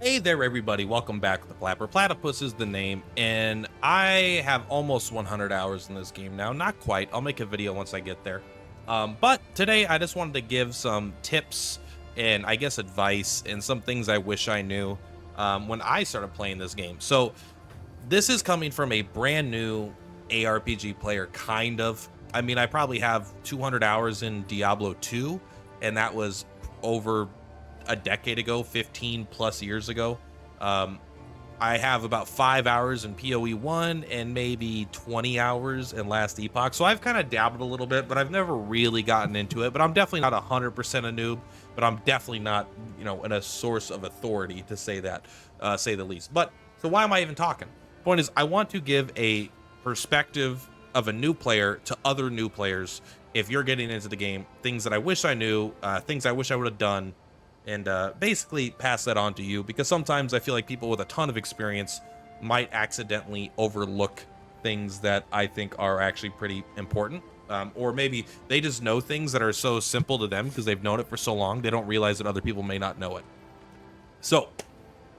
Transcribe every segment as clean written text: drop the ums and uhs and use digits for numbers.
Hey there, everybody. Welcome back. The Purplatypus is the name, and I have almost 100 hours in this game now. Not quite. I'll make a video once I get there. But today, I just wanted to give some tips and I guess advice and some things I wish I knew when I started playing this game. So this is coming from a brand new ARPG player, kind of. I mean, I probably have 200 hours in Diablo 2, and that was over a decade ago, 15 plus years ago. I have about 5 hours in PoE 1 and maybe 20 hours in Last Epoch. So I've kind of dabbled a little bit, but I've never really gotten into it. But I'm definitely not 100% a noob, but I'm definitely not, in a source of authority to say that, say the least. But so why am I even talking? Point is, I want to give a perspective of a new player to other new players. If you're getting into the game, things that I wish I knew, things I wish I would have done, and basically pass that on to you, because sometimes I feel like people with a ton of experience might accidentally overlook things that I think are actually pretty important. Or maybe they just know things that are so simple to them because they've known it for so long, they don't realize that other people may not know it. So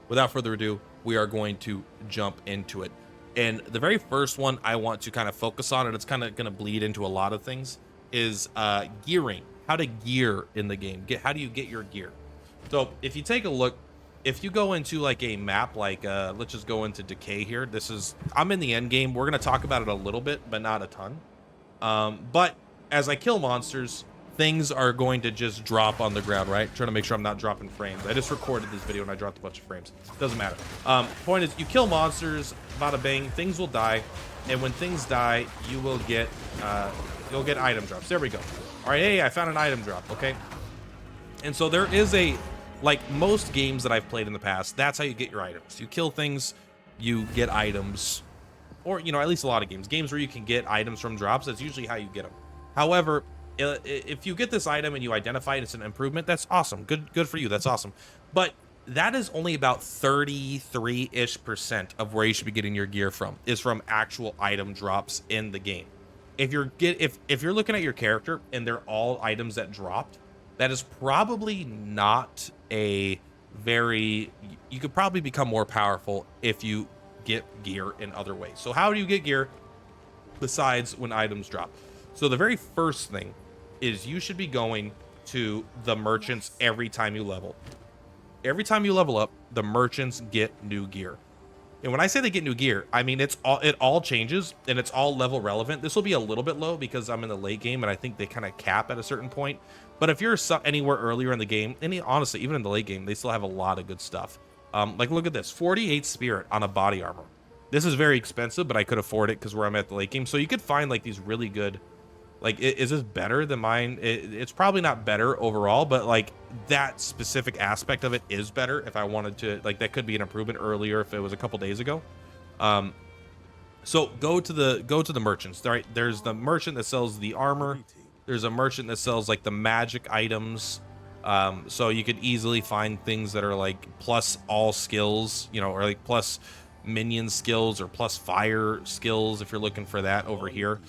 without further ado, we are going to jump into it. And the very first one I want to kind of focus on, and it's kind of going to bleed into a lot of things, is gearing. How to gear in the game. How do you get your gear? So if you take a look, if you go into like a map, like let's just go into Decay here. I'm in the end game. We're going to talk about it a little bit, but not a ton. But as I kill monsters, things are going to just drop on the ground, right? Trying to make sure I'm not dropping frames. I just recorded this video and I dropped a bunch of frames. Doesn't matter. Point is, you kill monsters, bada bang, things will die. And when things die, you will get, you'll get item drops. There we go. All right, hey, I found an item drop, okay? And so there is like most games that I've played in the past, that's how you get your items. You kill things, you get items, or, at least a lot of games where you can get items from drops, that's usually how you get them. However, if you get this item and you identify it as an improvement, that's awesome. Good for you. That's awesome. But that is only about 33-ish% of where you should be getting your gear from, is from actual item drops in the game. If you're looking at your character and they're all items that dropped, that is probably not a very, you could probably become more powerful if you get gear in other ways. So how do you get gear besides when items drop? So the very first thing is you should be going to the merchants every time you level. Every time you level up, the merchants get new gear. And when I say they get new gear, I mean it all changes and it's all level relevant. This will be a little bit low because I'm in the late game and I think they kind of cap at a certain point. But if you're anywhere earlier in the game, honestly, even in the late game, they still have a lot of good stuff. Like look at this, 48 spirit on a body armor. This is very expensive, but I could afford it because where I'm at the late game. So you could find like these really good, like, is this better than mine? It's probably not better overall, but like that specific aspect of it is better. If I wanted to, like, that could be an improvement earlier if it was a couple days ago. So go to the merchants. Right, there's the merchant that sells the armor. There's a merchant that sells like the magic items. So you could easily find things that are like plus all skills, or like plus minion skills or plus fire skills if you're looking for that over here.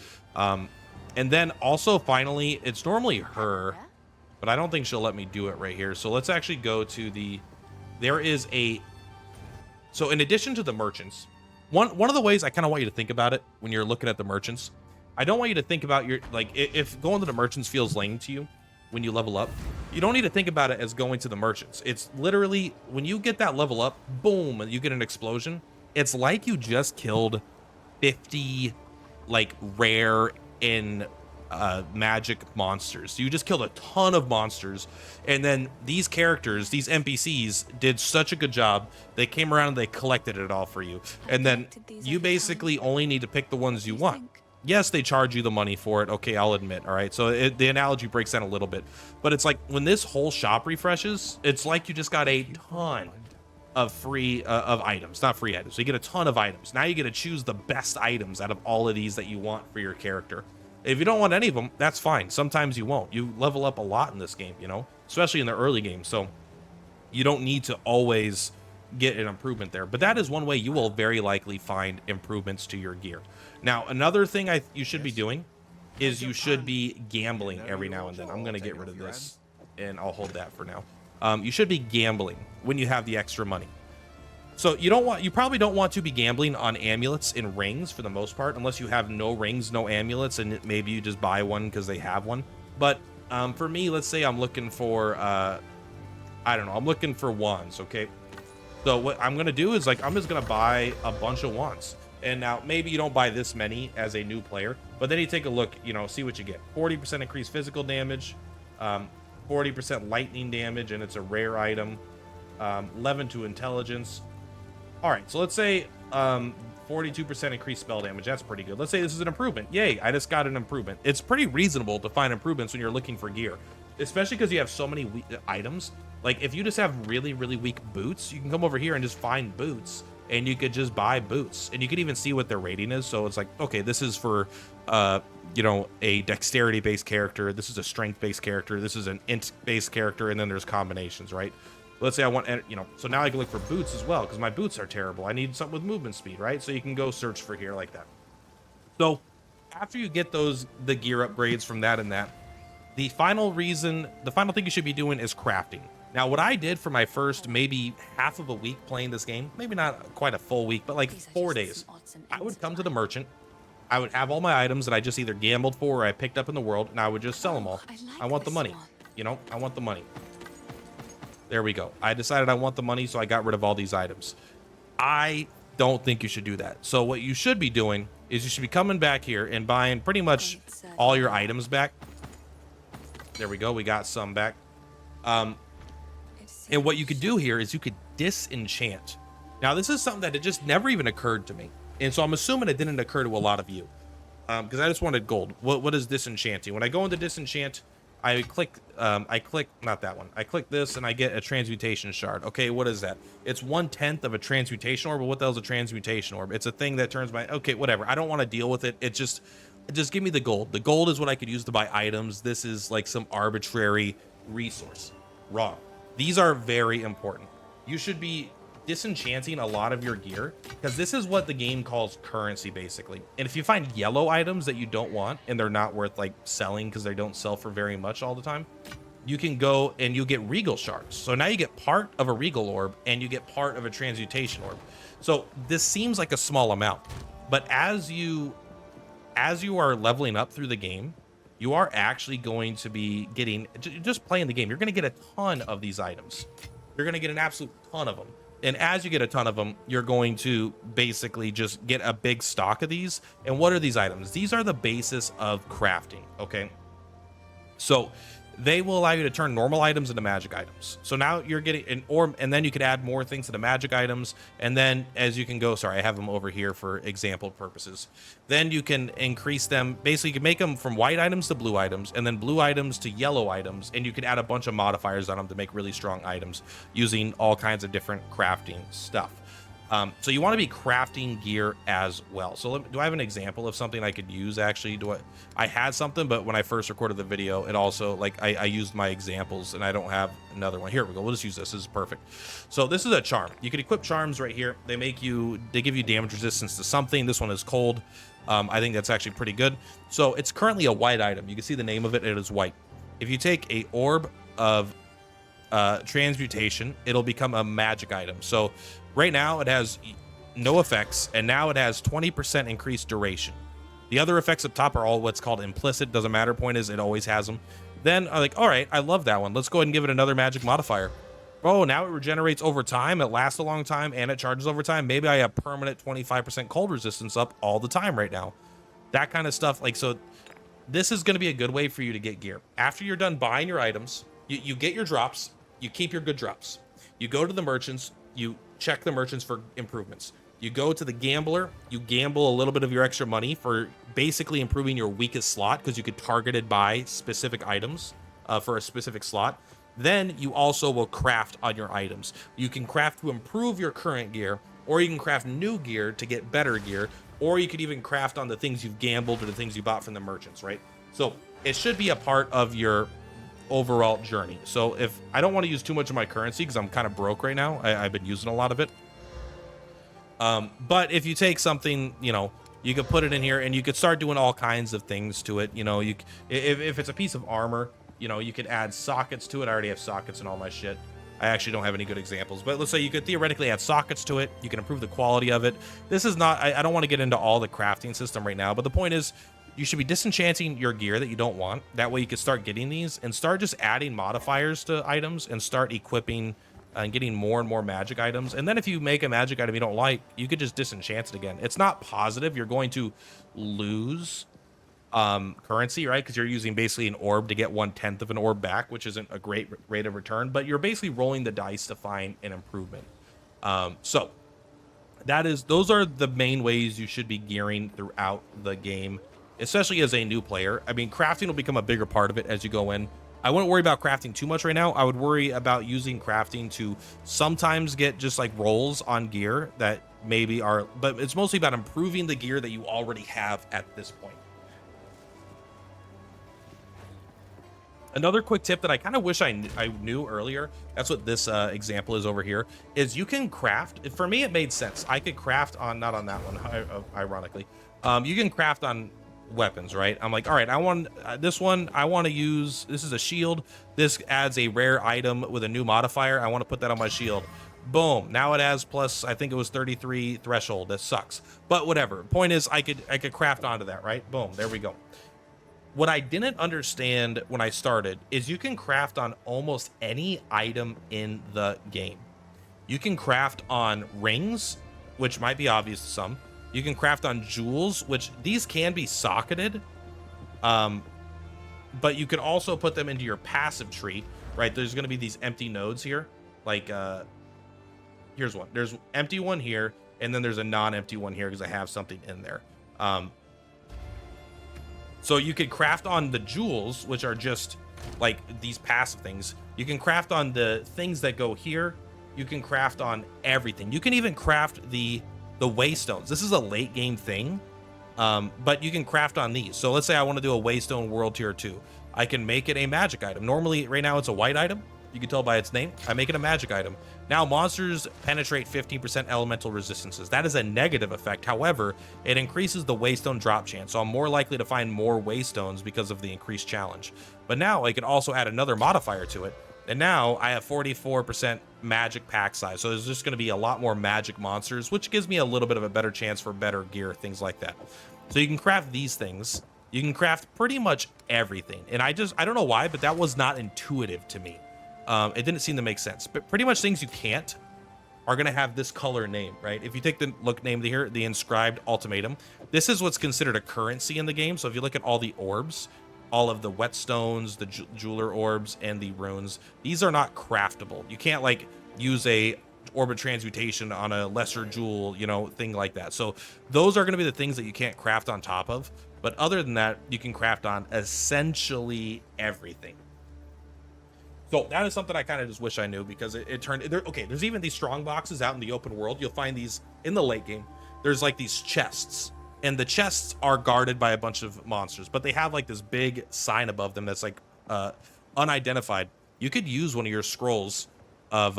And then also finally, it's normally her, but I don't think she'll let me do it right here. So let's actually go to so in addition to the merchants, one of the ways I kind of want you to think about it when you're looking at the merchants, I don't want you to think about if going to the merchants feels lame to you when you level up, you don't need to think about it as going to the merchants. It's literally when you get that level up, boom, and you get an explosion. It's like you just killed 50 like rare in magic monsters. You just killed a ton of monsters, and then these characters, these NPCs, did such a good job. They came around and they collected it all for you, and then you basically only need to pick the ones you want. Yes, they charge you the money for it. Okay, I'll admit. All right, so the analogy breaks down a little bit, but it's like when this whole shop refreshes, it's like you just got a ton of free of items, not free items. So you get a ton of items. Now you get to choose the best items out of all of these that you want for your character. If you don't want any of them, that's fine. Sometimes you won't. You level up a lot in this game, especially in the early game. So you don't need to always get an improvement there. But that is one way you will very likely find improvements to your gear. Now, another thing you should be doing is you should be gambling every now and then. I'm going to get rid of this and I'll hold that for now. You should be gambling when you have the extra money. So you probably don't want to be gambling on amulets and rings for the most part, unless you have no rings, no amulets, and maybe you just buy one because they have one. But for me, let's say I'm looking for, I don't know, I'm looking for wands, okay? So what I'm going to do is, like, I'm just going to buy a bunch of wands. And now maybe you don't buy this many as a new player, but then you take a look, you know, see what you get. 40% increased physical damage, 40% lightning damage, and it's a rare item, 11 to intelligence. All right, so let's say 42% increased spell damage. That's pretty good. Let's say this is an improvement. Yay, I just got an improvement. It's pretty reasonable to find improvements when you're looking for gear, especially because you have so many items. Like, if you just have really, really weak boots, you can come over here and just find boots, and you could just buy boots. And you can even see what their rating is. So it's like, okay, this is for, you know, a dexterity-based character. This is a strength-based character. This is an int-based character, and then there's combinations, right? Let's say I want, you know, so now I can look for boots as well, because my boots are terrible. I need something with movement speed, right? So you can go search for here like that. So after you get the gear upgrades from that and that, the final thing you should be doing is crafting. Now, what I did for my first maybe half of a week playing this game, maybe not quite a full week, but like 4 days, I would come to the merchant. I would have all my items that I just either gambled for or I picked up in the world, and I would just sell them all. I want the money. You know, I want the money. There we go. I decided I want the money, so I got rid of all these items. I don't think you should do that. So what you should be doing is you should be coming back here and buying pretty much all your items back. There we go. We got some back. And what you could do here is you could disenchant. Now, this is something that it just never even occurred to me. And so I'm assuming it didn't occur to a lot of you. Because I just wanted gold. What is disenchanting? When I go into disenchant, I click not that one. I click this and I get a transmutation shard. Okay, what is that? It's 1/10 of a transmutation orb. But what the hell is a transmutation orb? It's a thing that turns my, okay, whatever. I don't want to deal with it. It just give me the gold. The gold is what I could use to buy items. This is like some arbitrary resource. Wrong. These are very important. You should be disenchanting a lot of your gear, because this is what the game calls currency, basically. And if you find yellow items that you don't want and they're not worth like selling because they don't sell for very much all the time, you can go and you get regal shards. So now you get part of a regal orb and you get part of a transmutation orb. So this seems like a small amount, but as you are leveling up through the game, you are actually going to be getting, just playing the game, you're going to get a ton of these items. You're going to get an absolute ton of them. And as you get a ton of them, you're going to basically just get a big stock of these. And what are these items? These are the basis of crafting, okay? So they will allow you to turn normal items into magic items. So now you're getting an orb, and then you could add more things to the magic items. And then as you can go, sorry, I have them over here for example purposes. Then you can increase them. Basically, you can make them from white items to blue items, and then blue items to yellow items. And you can add a bunch of modifiers on them to make really strong items using all kinds of different crafting stuff. So you want to be crafting gear as well. So do I have an example of something I could use? Actually, I had something, but when I first recorded the video, it also, like, I used my examples and I don't have another one. Here we go. We'll just use this. This is perfect. So this is a charm. You can equip charms right here. They give you damage resistance to something. This one is cold. I think that's actually pretty good. So it's currently a white item. You can see the name of it. It is white. If you take a orb of transmutation, it'll become a magic item. So right now it has no effects, and now it has 20% increased duration. The other effects up top are all what's called implicit. Doesn't matter. Point is, it always has them. Then I'm like, all right, I love that one. Let's go ahead and give it another magic modifier. Oh, now it regenerates over time. It lasts a long time, and it charges over time. Maybe I have permanent 25% cold resistance up all the time right now. That kind of stuff. Like, so this is going to be a good way for you to get gear. After you're done buying your items, you get your drops. You keep your good drops. You go to the merchants. You check the merchants for improvements. You go to the gambler. You gamble a little bit of your extra money for basically improving your weakest slot, because you could target it by specific items for a specific slot. Then you also will craft on your items. You can craft to improve your current gear, or you can craft new gear to get better gear, or you could even craft on the things you've gambled or the things you bought from the merchants, right? So it should be a part of your overall journey. So if I don't want to use too much of my currency because I'm kind of broke right now, I've been using a lot of it. But if you take something, you know, you could put it in here and you could start doing all kinds of things to it. You know, if it's a piece of armor, you know, you could add sockets to it. I already have sockets and all my shit. I actually don't have any good examples, but let's say you could theoretically add sockets to it. You can improve the quality of it. This is not, I don't want to get into all the crafting system right now, but the point is you should be disenchanting your gear that you don't want. That way you can start getting these and start just adding modifiers to items and start equipping and getting more and more magic items. And then if you make a magic item you don't like, you could just disenchant it again. It's not positive. You're going to lose currency, right? Because you're using basically an orb to get 1/10 of an orb back, which isn't a great rate of return, but you're basically rolling the dice to find an improvement. So those are the main ways you should be gearing throughout the game, especially as a new player. I mean, crafting will become a bigger part of it as you go in. I wouldn't worry about crafting too much right now. I would worry about using crafting to sometimes get just like rolls on gear that maybe are, but it's mostly about improving the gear that you already have at this point. Another quick tip that I kind of wish I knew earlier, that's what this example is over here, is you can craft. For me, it made sense. I could craft on, not on that one, ironically. You can craft on weapons, right? I'm like, all right, I want this one. I want to use, this is a shield. This adds a rare item with a new modifier. I want to put that on my shield. Boom. Now it has plus, I think it was 33 threshold. That sucks. But whatever. Point is, I could craft onto that, right? Boom. There we go. What I didn't understand when I started is you can craft on almost any item in the game. You can craft on rings, which might be obvious to some. You can craft on jewels, which these can be socketed. But you can also put them into your passive tree, right? There's going to be these empty nodes here. Like, here's one. There's empty one here, and then there's a non-empty one here because I have something in there. So you could craft on the jewels, which are just like these passive things. You can craft on the things that go here. You can craft on everything. You can even craft the waystones. This is a late game thing, but you can craft on these. So let's say I want to do a waystone world tier 2. I can make it a magic item. Normally, right now, it's a white item. You can tell by its name. I make it a magic item. Now, monsters penetrate 15% elemental resistances. That is a negative effect. However, it increases the waystone drop chance. So I'm more likely to find more waystones because of the increased challenge. But now I can also add another modifier to it. And now I have 44% magic pack size. So there's just going to be a lot more magic monsters, which gives me a little bit of a better chance for better gear, things like that. So you can craft these things. You can craft pretty much everything. And I don't know why, but that was not intuitive to me. It didn't seem to make sense, but pretty much things you can't are going to have this color name, right? If you take the name here, the inscribed ultimatum, this is what's considered a currency in the game. So if you look at all the orbs, all of the whetstones, the jeweler orbs, and the runes, these are not craftable. You can't like use a orbit transmutation on a lesser jewel, you know, thing like that. So those are going to be the things that you can't craft on top of. But other than that, you can craft on essentially everything. So that is something I kind of just wish I knew, because it turned okay. There's even these strong boxes out in the open world. You'll find these in the late game. There's like these chests, and the chests are guarded by a bunch of monsters, but they have like this big sign above them that's like unidentified. You could use one of your scrolls of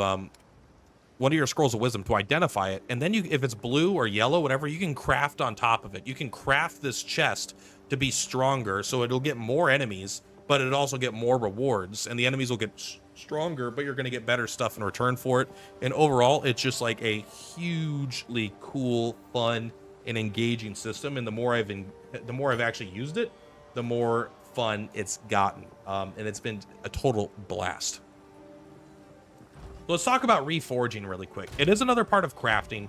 wisdom to identify it, and then if it's blue or yellow, whatever, you can craft on top of it. You can craft this chest to be stronger, so it'll get more enemies, but it'll also get more rewards, and the enemies will get stronger, but you're going to get better stuff in return for it. And overall, it's just like a hugely cool, fun, and engaging system. And the more I've actually used it, the more fun it's gotten, and it's been a total blast. So let's talk about reforging really quick. It is another part of crafting.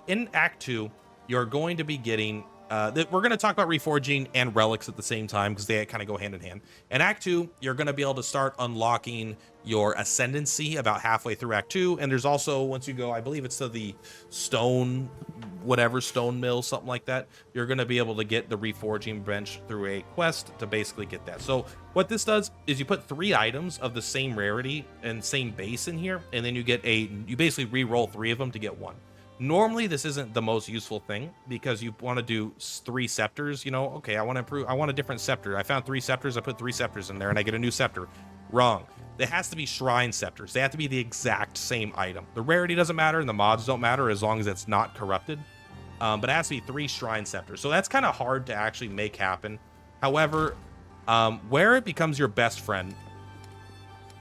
In Act 2, you're going to be getting we're going to talk about reforging and relics at the same time, because they kind of go hand in hand. In Act 2, you're going to be able to start unlocking your ascendancy about halfway through Act 2. And there's also, once you go, I believe it's to the stone mill, something like that, you're going to be able to get the reforging bench through a quest to basically get that. So what this does is you put 3 items of the same rarity and same base in here, and then you basically re-roll 3 of them to get 1. Normally, this isn't the most useful thing, because you want to do 3 scepters. You know, okay, I want to improve. I want a different scepter. I found 3 scepters. I put 3 scepters in there, and I get a new scepter. Wrong. It has to be shrine scepters. They have to be the exact same item. The rarity doesn't matter, and the mods don't matter as long as it's not corrupted. But it has to be 3 shrine scepters. So that's kind of hard to actually make happen. However, where it becomes your best friend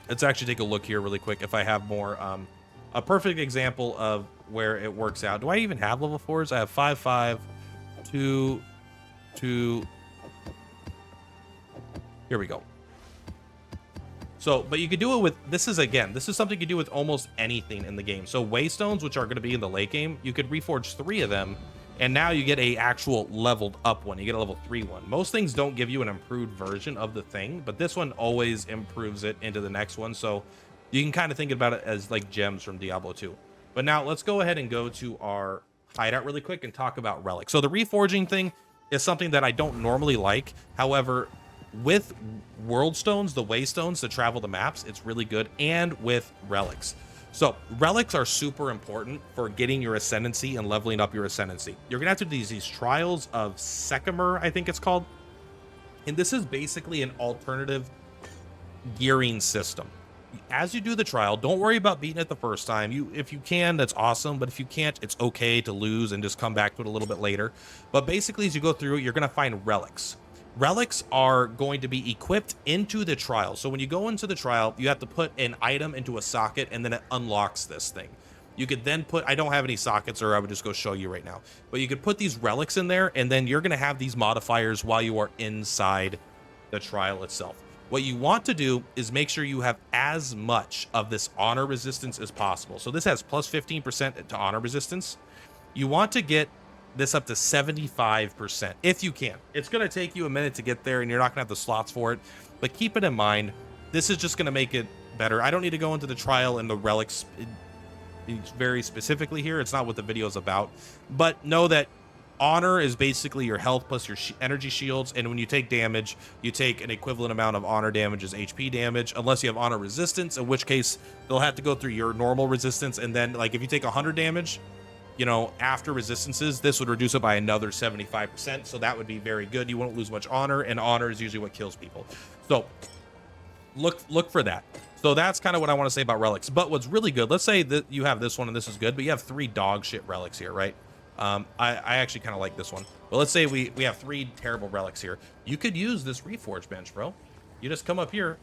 Let's actually take a look here really quick if I have more. A perfect example of where it works out. Do I even have level 4s? I have 5, 5, 2, 2. Here we go. So, but you could do it with, this is something you do with almost anything in the game. So waystones, which are going to be in the late game, you could reforge 3 of them, and now you get a actual leveled up one. You get a level 3 one. Most things don't give you an improved version of the thing, but this one always improves it into the next one. So you can kind of think about it as like gems from Diablo 2. But now let's go ahead and go to our hideout really quick and talk about relics. So the reforging thing is something that I don't normally like. However, with world stones, the waystones to travel the maps, it's really good, and with relics. So relics are super important for getting your ascendancy and leveling up your ascendancy. You're gonna have to do these trials of Sycamore, I think it's called, and this is basically an alternative gearing system. As you do the trial, don't worry about beating it the first time. If you can, that's awesome, but if you can't, it's okay to lose and just come back to it a little bit later. But basically, as you go through it, you're gonna find relics. Relics are going to be equipped into the trial. So when you go into the trial, you have to put an item into a socket, and then it unlocks this thing. You could then put, I don't have any sockets, or I would just go show you right now, but you could put these relics in there, and then you're going to have these modifiers while you are inside the trial itself. What you want to do is make sure you have as much of this honor resistance as possible. So this has plus 15% to honor resistance. You want to get this up to 75% if you can. It's going to take you a minute to get there, and you're not going to have the slots for it, but keep it in mind. This is just going to make it better. I don't need to go into the trial and the relics very specifically here. It's not what the video is about, but know that honor is basically your health plus your energy shields, and when you take damage, you take an equivalent amount of honor damage as HP damage, unless you have honor resistance, in which case they'll have to go through your normal resistance, and then like if you take 100 damage, you know, after resistances, this would reduce it by another 75%. So that would be very good. You won't lose much honor, and honor is usually what kills people. So look for that. So that's kind of what I want to say about relics. But what's really good, let's say that you have this one and this is good, but you have 3 dog shit relics here, right? I actually kind of like this one. But let's say we have 3 terrible relics here. You could use this reforge bench, bro. You just come up here,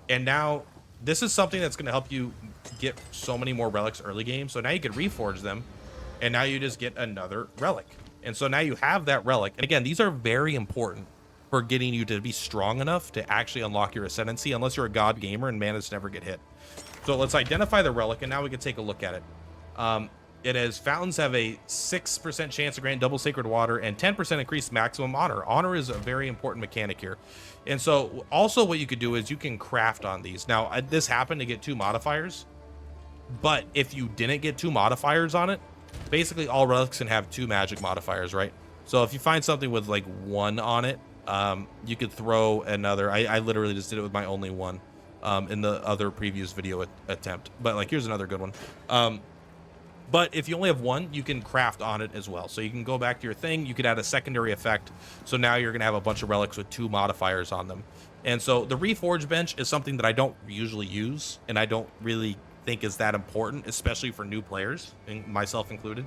and now this is something that's going to help you get so many more relics early game. So now you can reforge them, and now you just get another relic. And so now you have that relic. And again, these are very important for getting you to be strong enough to actually unlock your ascendancy, unless you're a god gamer and manas never get hit. So let's identify the relic, and now we can take a look at it. It is fountains have a 6% chance to grant double sacred water and 10% increased maximum honor. Honor is a very important mechanic here. And so also what you could do is you can craft on these. Now, this happened to get 2 modifiers, but if you didn't get 2 modifiers on it, basically all relics can have 2 magic modifiers, right? So if you find something with like 1 on it, you could throw another. I literally just did it with my only 1 in the other previous video attempt, but like here's another good one. But if you only have 1, you can craft on it as well. So you can go back to your thing, you could add a secondary effect, so now you're gonna have a bunch of relics with 2 modifiers on them. And so the reforge bench is something that I don't usually use, and I don't really think is that important, especially for new players, and myself included.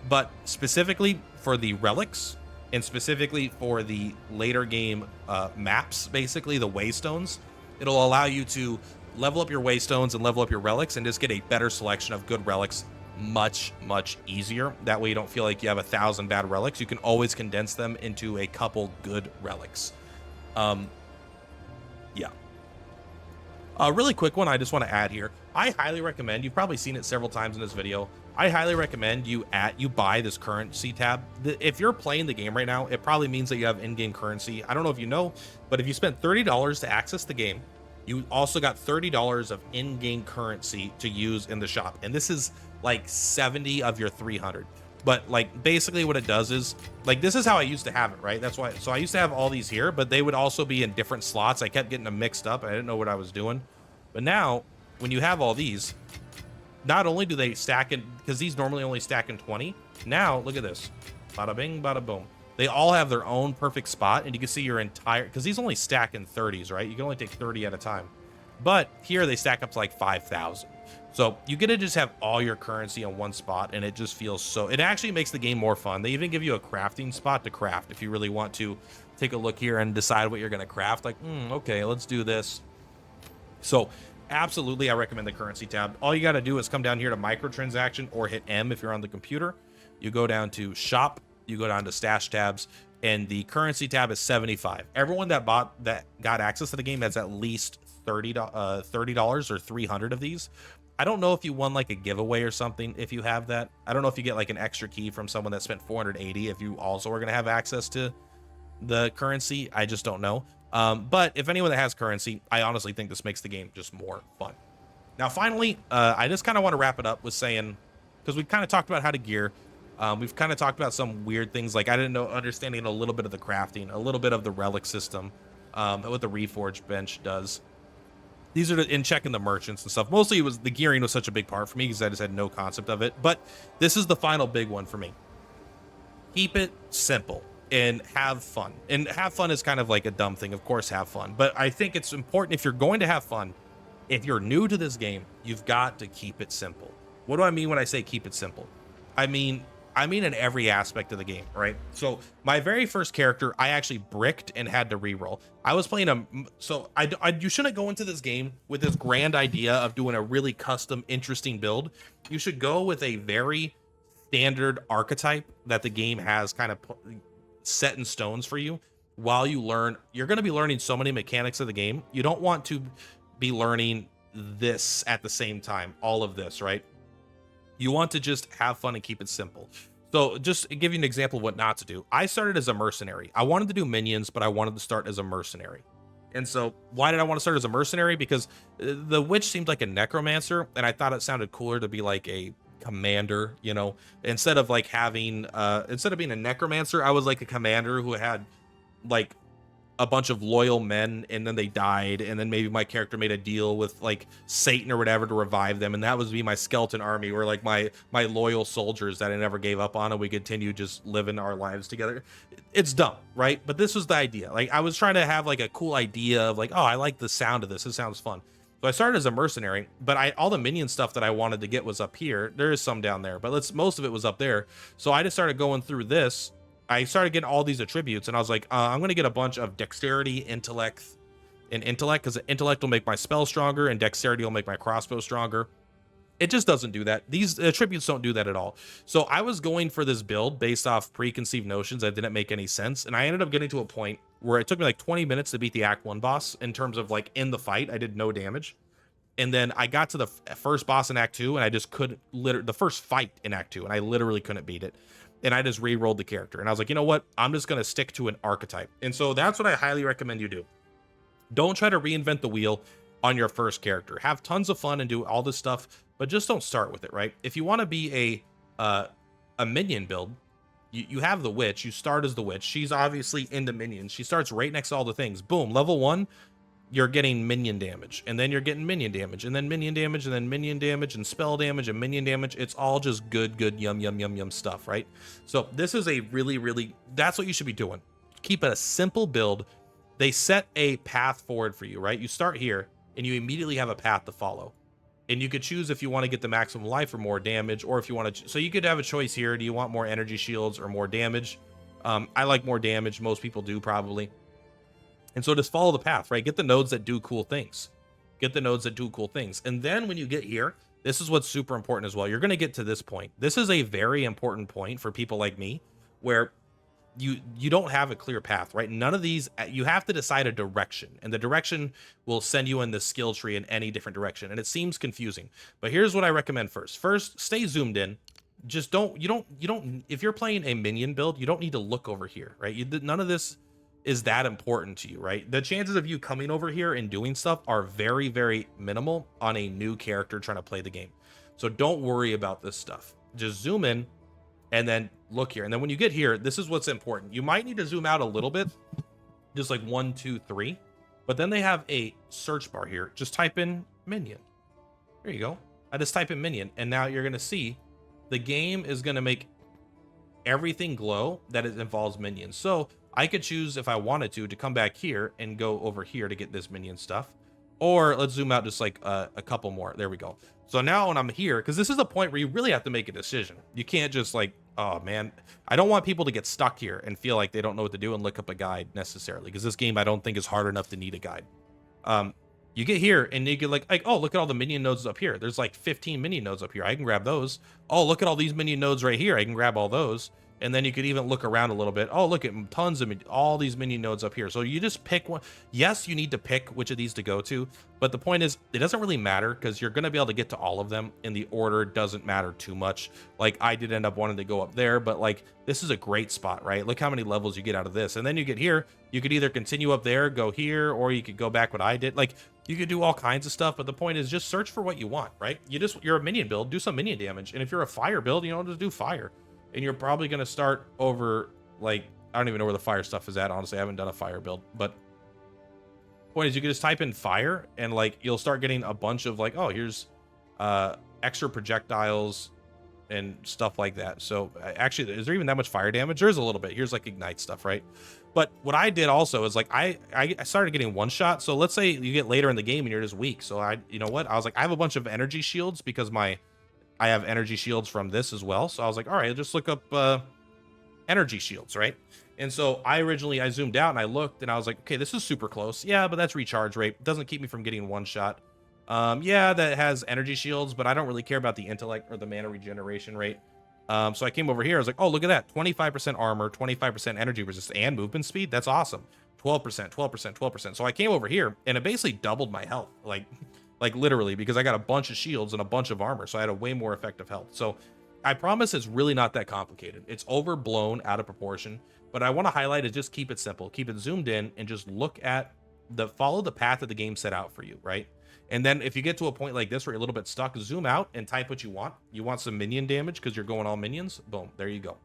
But specifically for the relics, and specifically for the later game maps, basically the waystones, it'll allow you to level up your waystones and level up your relics and just get a better selection of good relics much easier. That way you don't feel like you have 1,000 bad relics. You can always condense them into a couple good relics. Yeah. A really quick one I just want to add here. I highly recommend, you've probably seen it several times in this video, I highly recommend you buy this currency tab. If you're playing the game right now, it probably means that you have in-game currency. I don't know if you know, but if you spent $30 to access the game, you also got $30 of in-game currency to use in the shop. And this is like 70 of your 300. But like basically what it does is, like, this is how I used to have it, right? That's why. So I used to have all these here, but they would also be in different slots. I kept getting them mixed up. I didn't know what I was doing. But now when you have all these, not only do they stack in, because these normally only stack in 20. Now look at this. Bada bing, bada boom. They all have their own perfect spot, and you can see your entire, because these only stack in 30s, right? You can only take 30 at a time. But here they stack up to like 5,000. So you get to just have all your currency in one spot, and it just feels so, it actually makes the game more fun. They even give you a crafting spot to craft if you really want to take a look here and decide what you're going to craft. Like, okay, let's do this. So absolutely, I recommend the currency tab. All you got to do is come down here to microtransaction or hit M if you're on the computer. You go down to shop, you go down to stash tabs, and the currency tab is 75. Everyone that got access to the game has at least $30 or 300 of these. I don't know if you won like a giveaway or something if you have that. I don't know if you get like an extra key from someone that spent 480 if you also are going to have access to the currency. I just don't know. But if anyone that has currency, I honestly think this makes the game just more fun. Now, finally, I just kind of want to wrap it up with saying, because we kind of talked about how to gear. We've kind of talked about some weird things, like I didn't know, understanding a little bit of the crafting, a little bit of the relic system, what the Reforged bench does. These are in checking the merchants and stuff. Mostly it was the gearing was such a big part for me because I just had no concept of it. But this is the final big one for me. Keep it simple and have fun. And have fun is kind of like a dumb thing. Of course, have fun. But I think it's important if you're going to have fun, if you're new to this game, you've got to keep it simple. What do I mean when I say keep it simple? I mean in every aspect of the game, right? So my very first character, I actually bricked and had to reroll. I was playing you shouldn't go into this game with this grand idea of doing a really custom, interesting build. You should go with a very standard archetype that the game has kind of set in stones for you. While you learn, you're going to be learning so many mechanics of the game. You don't want to be learning this at the same time, all of this, right? You want to just have fun and keep it simple. So just to give you an example of what not to do. I started as a mercenary. I wanted to do minions, but I wanted to start as a mercenary. And so why did I want to start as a mercenary? Because the witch seemed like a necromancer, and I thought it sounded cooler to be like a commander, you know, instead of like having instead of being a necromancer, I was like a commander who had like a bunch of loyal men, and then they died, and then maybe my character made a deal with like Satan or whatever to revive them, and that was be my skeleton army, or like my loyal soldiers that I never gave up on, and we continue just living our lives together. It's dumb, right? But this was the idea. Like I was trying to have like a cool idea of like, oh, I like the sound of this, it sounds fun. So I started as a mercenary, but all the minion stuff that I wanted to get was up here. There is some down there, but most of it was up there. So I just started going through this. I started getting all these attributes, and I was like, I'm going to get a bunch of dexterity, intellect, and intellect, because intellect will make my spell stronger, and dexterity will make my crossbow stronger. It just doesn't do that. These attributes don't do that at all. So I was going for this build based off preconceived notions that didn't make any sense, and I ended up getting to a point where it took me like 20 minutes to beat the Act 1 boss in terms of like in the fight. I did no damage. And then I got to the first boss in Act 2, and I just couldn't, the first fight in Act 2, and I literally couldn't beat it. And I just re-rolled the character. And I was like, you know what? I'm just going to stick to an archetype. And so that's what I highly recommend you do. Don't try to reinvent the wheel on your first character. Have tons of fun and do all this stuff, but just don't start with it, right? If you want to be a minion build, you have the witch. You start as the witch. She's obviously into minions. She starts right next to all the things. Boom, level 1. You're getting minion damage, and then you're getting minion damage, and then minion damage, and then minion damage, and spell damage, and minion damage. It's all just good, yum stuff, right? So this is a really, that's what you should be doing. Keep it a simple build. They set a path forward for you, right? You start here, and you immediately have a path to follow. And you could choose if you want to get the maximum life or more damage, or if you want to, so you could have a choice here. Do you want more energy shields or more damage? I like more damage. Most people do probably. And so just follow the path, right? Get the nodes that do cool things. Get the nodes that do cool things. And then when you get here, this is what's super important as well. You're going to get to this point. This is a very important point for people like me, where you don't have a clear path, right? None of these, you have to decide a direction, and the direction will send you in the skill tree in any different direction. And it seems confusing, but here's what I recommend first. First, stay zoomed in. Just you don't, if you're playing a minion build, you don't need to look over here, right? None of this is that important to you, right? The chances of you coming over here and doing stuff are very, very minimal on a new character trying to play the game. So don't worry about this stuff. Just zoom in and then look here. And then when you get here, this is what's important. You might need to zoom out a little bit, just like 1, 2, 3. But then they have a search bar here. Just type in minion. There you go. I just type in minion, and now you're going to see the game is going to make everything glow that it involves minions. So I could choose, if I wanted to come back here and go over here to get this minion stuff. Or let's zoom out just like a couple more. There we go. So now when I'm here, because this is a point where you really have to make a decision. You can't just like, oh man, I don't want people to get stuck here and feel like they don't know what to do and look up a guide necessarily, because this game I don't think is hard enough to need a guide. You get here and you get like, oh, look at all the minion nodes up here. There's like 15 minion nodes up here. I can grab those. Oh, look at all these minion nodes right here. I can grab all those. And then you could even look around a little bit. Oh, look at tons of all these minion nodes up here. So you just pick one. Yes, you need to pick which of these to go to. But the point is, it doesn't really matter because you're going to be able to get to all of them. And the order doesn't matter too much. Like I did end up wanting to go up there. But like this is a great spot, right? Look how many levels you get out of this. And then you get here. You could either continue up there, go here, or you could go back what I did. Like you could do all kinds of stuff. But the point is just search for what you want, right? You're a minion build. Do some minion damage. And if you're a fire build, you know, just do fire. And you're probably going to start over, like, I don't even know where the fire stuff is at. Honestly, I haven't done a fire build. But point is, you can just type in fire, and, like, you'll start getting a bunch of, like, oh, here's extra projectiles and stuff like that. So, actually, is there even that much fire damage? There's a little bit. Here's, like, ignite stuff, right? But what I did also is, like, I started getting one shot. So, let's say you get later in the game and you're just weak. So, you know what? I was like, I have a bunch of energy shields because I have energy shields from this as well. So I was like, all right, I'll just look up energy shields, right? And so I zoomed out and I looked and I was like, okay, this is super close. Yeah, but that's recharge rate. It doesn't keep me from getting one shot. Yeah, that has energy shields, but I don't really care about the intellect or the mana regeneration rate. So I came over here. I was like, oh, look at that. 25% armor, 25% energy resist, and movement speed. That's awesome. 12%, 12%, 12%. So I came over here and it basically doubled my health. Like literally, because I got a bunch of shields and a bunch of armor. So I had a way more effective health. So I promise it's really not that complicated. It's overblown out of proportion, but I want to highlight is just keep it simple, keep it zoomed in, and just look at follow the path that the game set out for you, right? And then if you get to a point like this where you're a little bit stuck, zoom out and type what you want. You want some minion damage because you're going all minions. Boom, there you go.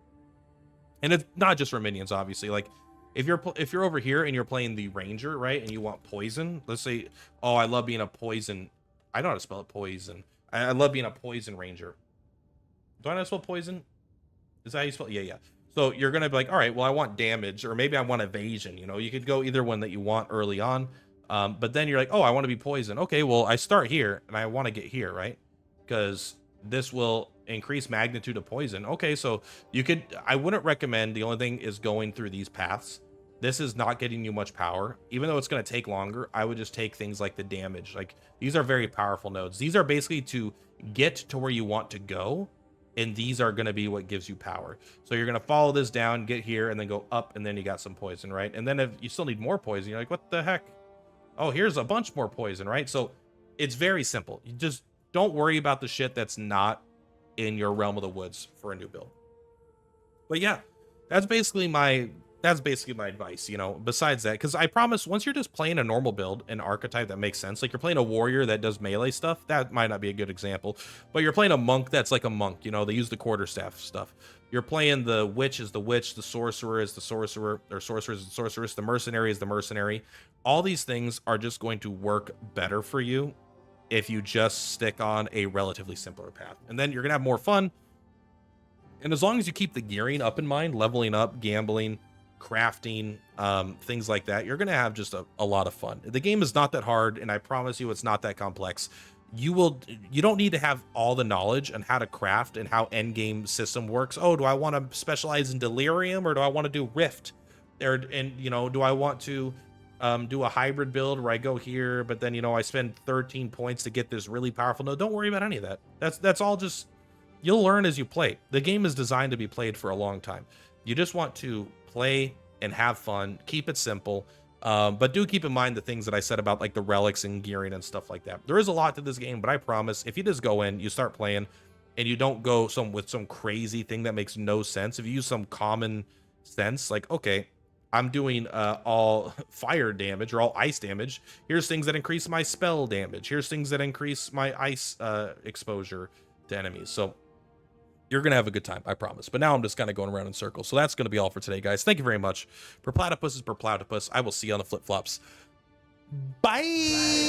And it's not just for minions, obviously. Like if you're over here and you're playing the ranger, right, and you want poison, let's say, oh, I love being a poison. I know how to spell it, poison. I love being a poison ranger. Do I know how to spell poison? Is that how you spell it? Yeah. So you're gonna be like, all right, well, I want damage, or maybe I want evasion. You know, you could go either one that you want early on. But then you're like, oh, I want to be poison. Okay, well, I start here and I want to get here, right? Because this will increase magnitude of poison. Okay, so I wouldn't recommend, the only thing is going through these paths. This is not getting you much power. Even though it's going to take longer, I would just take things like the damage. Like, these are very powerful nodes. These are basically to get to where you want to go, and these are going to be what gives you power. So you're going to follow this down, get here, and then go up, and then you got some poison, right? And then if you still need more poison, you're like, what the heck? Oh, here's a bunch more poison, right? So it's very simple. You just don't worry about the shit that's not in your realm of the woods for a new build. But yeah, that's basically my advice, you know, besides that, because I promise once you're just playing a normal build, an archetype that makes sense, like you're playing a warrior that does melee stuff, that might not be a good example, but you're playing a monk that's like a monk, you know, they use the quarterstaff stuff. You're playing the witch is the witch, the sorcerer is the sorcerer, or sorcerer is the sorceress, the mercenary is the mercenary. All these things are just going to work better for you if you just stick on a relatively simpler path. And then you're gonna have more fun. And as long as you keep the gearing up in mind, leveling up, gambling, crafting, things like that, you're gonna have just a lot of fun. The game is not that hard, and I promise you it's not that complex. You don't need to have all the knowledge on how to craft and how end game system works. Oh, do I want to specialize in delirium, or do I want to do rift, and you know, do I want to do a hybrid build where I go here, but then, you know, I spend 13 points to get this really powerful? No, don't worry about any of that. That's all just, you'll learn as you play. The game is designed to be played for a long time. You just want to play and have fun, keep it simple, but do keep in mind the things that I said about like the relics and gearing and stuff like that. There is a lot to this game, but I promise if you just go in, you start playing, and you don't go with some crazy thing that makes no sense, if you use some common sense, like, okay, I'm doing all fire damage or all ice damage. Here's things that increase my spell damage. Here's things that increase my ice exposure to enemies. So you're going to have a good time, I promise. But now I'm just kind of going around in circles. So that's going to be all for today, guys. Thank you very much. Purplatypus is Purplatypus. I will see you on the flip-flops. Bye!